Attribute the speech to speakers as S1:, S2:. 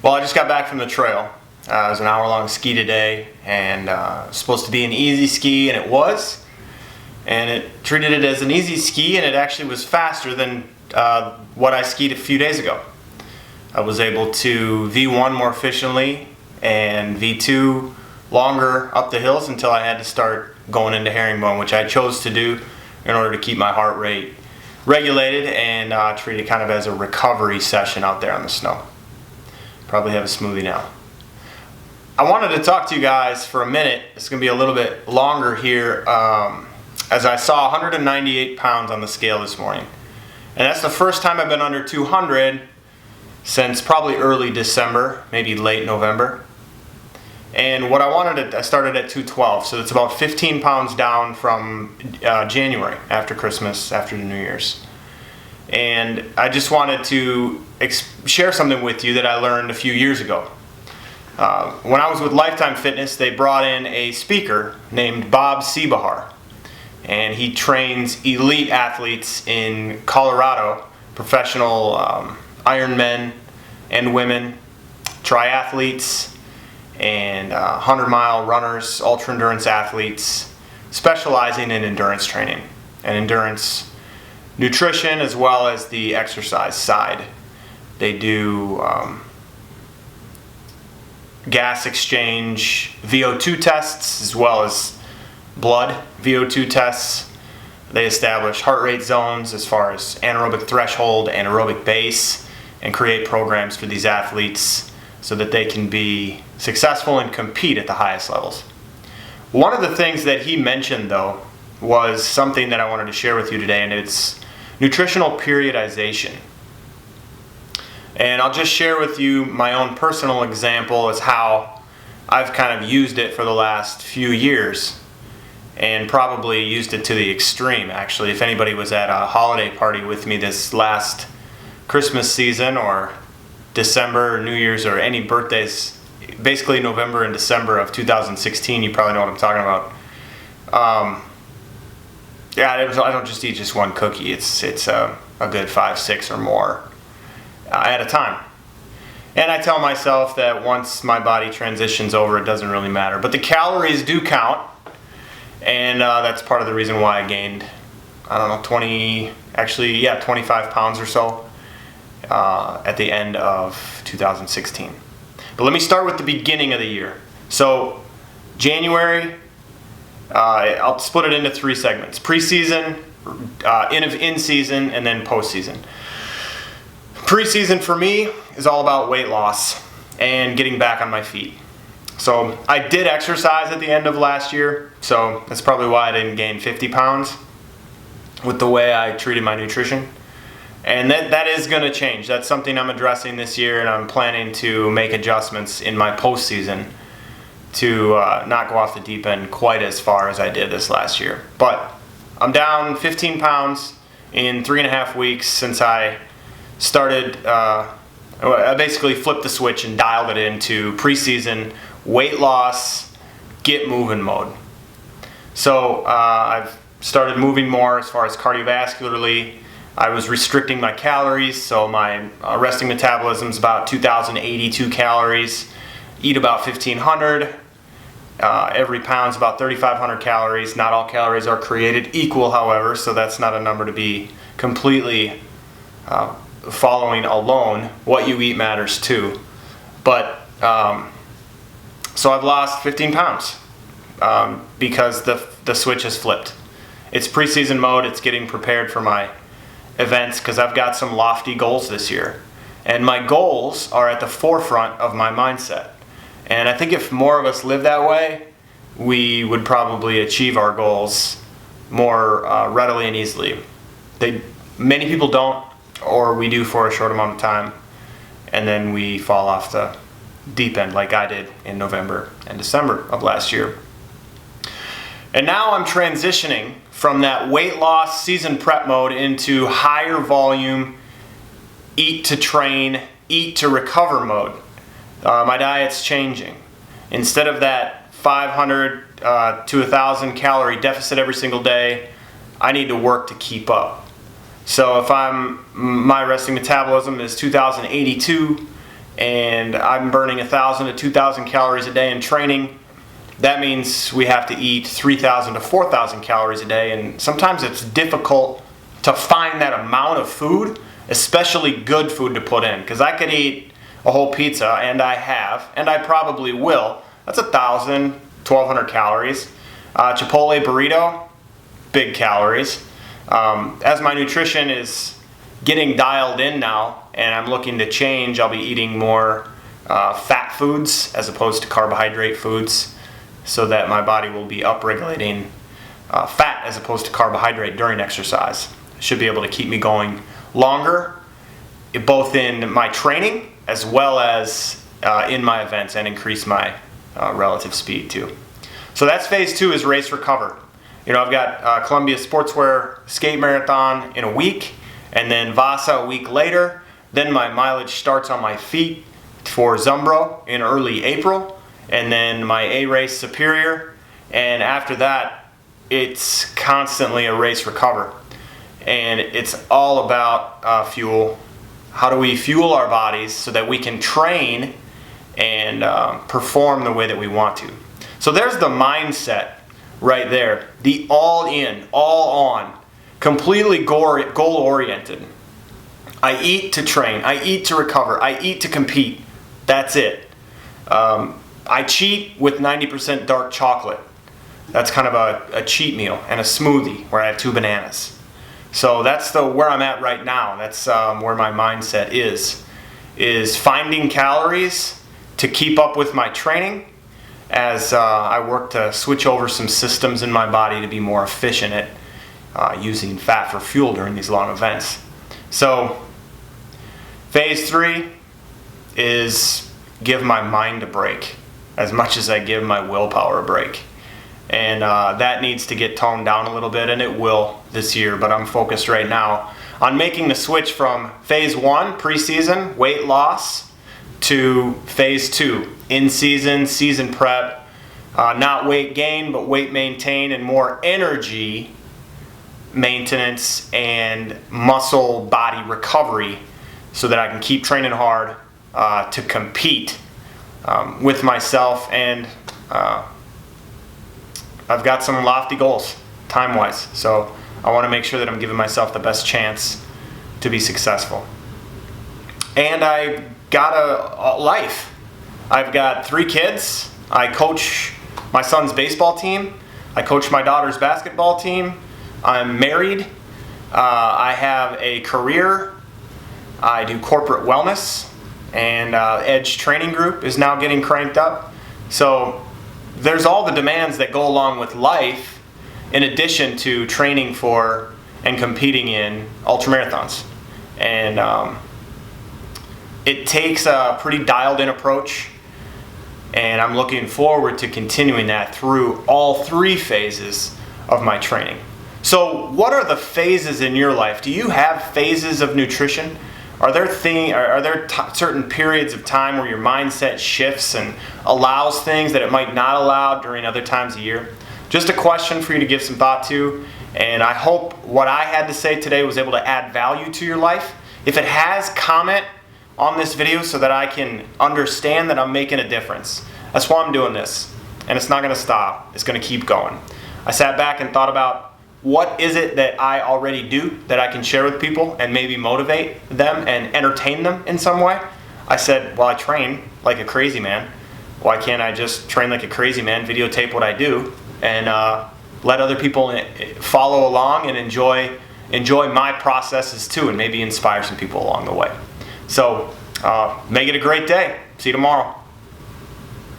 S1: Well, I just got back from the trail. It was an hour-long ski today, and supposed to be an easy ski, and it was. And it treated it as an easy ski, and it actually was faster than what I skied a few days ago. I was able to V1 more efficiently and V2 longer up the hills until I had to start going into herringbone, which I chose to do in order to keep my heart rate regulated and treat it kind of as a recovery session out there on the snow. Probably have a smoothie now. I wanted to talk to you guys for a minute. It's going to be a little bit longer here as I saw 198 pounds on the scale this morning. And that's the first time I've been under 200 since probably early December, maybe late November. And what I started at 212, so it's about 15 pounds down from January, after Christmas, after the New Year's. And I just wanted to share something with you that I learned a few years ago. When I was with Lifetime Fitness, they brought in a speaker named Bob Seebahar. And he trains elite athletes in Colorado, professional Ironmen and women, triathletes, and 100-mile runners, ultra-endurance athletes, specializing in endurance training and endurance nutrition as well as the exercise side. They do gas exchange VO2 tests as well as blood VO2 tests. They establish heart rate zones as far as anaerobic threshold, anaerobic base, and create programs for these athletes so that they can be successful and compete at the highest levels. One of the things that he mentioned, though, was something that I wanted to share with you today, and it's nutritional periodization. And I'll just share with you my own personal example as how I've kind of used it for the last few years, and probably used it to the extreme, actually. If anybody was at a holiday party with me this last Christmas season or December, New Year's, or any birthdays, basically November and December of 2016, you probably know what I'm talking about. I don't just eat just one cookie. It's a good 5, 6 or more at a time. And I tell myself that once my body transitions over, it doesn't really matter. But the calories do count, and that's part of the reason why I gained, 25 pounds or so at the end of 2016. But let me start with the beginning of the year. So January, I'll split it into 3 segments: preseason, in-season, and then postseason. Preseason for me is all about weight loss and getting back on my feet. So I did exercise at the end of last year, so that's probably why I didn't gain 50 pounds with the way I treated my nutrition. And that is going to change. That's something I'm addressing this year, and I'm planning to make adjustments in my postseason to not go off the deep end quite as far as I did this last year. But I'm down 15 pounds in 3.5 weeks since I started. I basically flipped the switch and dialed it into preseason weight loss, get moving mode. So I've started moving more as far as cardiovascularly. I was restricting my calories, so my resting metabolism is about 2,082 calories. Eat about 1,500. Every pound is about 3,500 calories. Not all calories are created equal, however, so that's not a number to be completely following alone. What you eat matters too. But so I've lost 15 pounds because the switch has flipped. It's preseason mode. It's getting prepared for my events because I've got some lofty goals this year, and my goals are at the forefront of my mindset. And I think if more of us live that way, we would probably achieve our goals more readily and easily. Many people don't, or we do for a short amount of time, and then we fall off the deep end like I did in November and December of last year. And now I'm transitioning from that weight loss season prep mode into higher volume, eat to train, eat to recover mode. My diet's changing. Instead of that 500 to 1,000 calorie deficit every single day, I need to work to keep up. So if my resting metabolism is 2,082 and I'm burning 1,000 to 2,000 calories a day in training, that means we have to eat 3,000 to 4,000 calories a day, and sometimes it's difficult to find that amount of food, especially good food to put in, because I could eat a whole pizza, and I have, and I probably will. That's 1,000, 1,200 calories. Chipotle burrito, big calories. As my nutrition is getting dialed in now, and I'm looking to change, I'll be eating more fat foods as opposed to carbohydrate foods, so that my body will be upregulating fat as opposed to carbohydrate during exercise. Should be able to keep me going longer, both in my training as well as in my events, and increase my relative speed too. So that's phase 2, is race recover. You know, I've got Columbia Sportswear Skate Marathon in a week, and then Vasa a week later. Then my mileage starts on my feet for Zumbro in early April, and then my A race Superior, and after that it's constantly a race recover, and it's all about fuel. How do we fuel our bodies so that we can train and perform the way that we want to? So there's the mindset right there, the all in, all on, completely goal oriented. I eat to train, I eat to recover, I eat to compete. That's it. I cheat with 90% dark chocolate. That's kind of a cheat meal, and a smoothie where I have 2 bananas. So that's where I'm at right now. That's where my mindset is finding calories to keep up with my training, as I work to switch over some systems in my body to be more efficient at using fat for fuel during these long events. So phase 3 is give my mind a break as much as I give my willpower a break. And that needs to get toned down a little bit, and it will this year, but I'm focused right now on making the switch from phase 1, preseason, weight loss, to phase 2, in-season, season prep, not weight gain, but weight maintain, and more energy maintenance and muscle body recovery, so that I can keep training hard to compete with myself. And I've got some lofty goals time-wise, so I want to make sure that I'm giving myself the best chance to be successful. And I got a life. I've got 3 kids. I coach my son's baseball team. I coach my daughter's basketball team. I'm married. I have a career. I do corporate wellness, and Edge Training Group is now getting cranked up. So there's all the demands that go along with life, in addition to training for and competing in ultramarathons. And it takes a pretty dialed in approach, and I'm looking forward to continuing that through all 3 phases of my training. So what are the phases in your life? Do you have phases of nutrition? Are there certain periods of time where your mindset shifts and allows things that it might not allow during other times of year? Just a question for you to give some thought to, and I hope what I had to say today was able to add value to your life. If it has, comment on this video so that I can understand that I'm making a difference. That's why I'm doing this, and it's not going to stop. It's going to keep going. I sat back and thought about, what is it that I already do that I can share with people and maybe motivate them and entertain them in some way? I said, well, I train like a crazy man. Why can't I just train like a crazy man, videotape what I do, and let other people follow along and enjoy my processes too, and maybe inspire some people along the way. So make it a great day. See you tomorrow.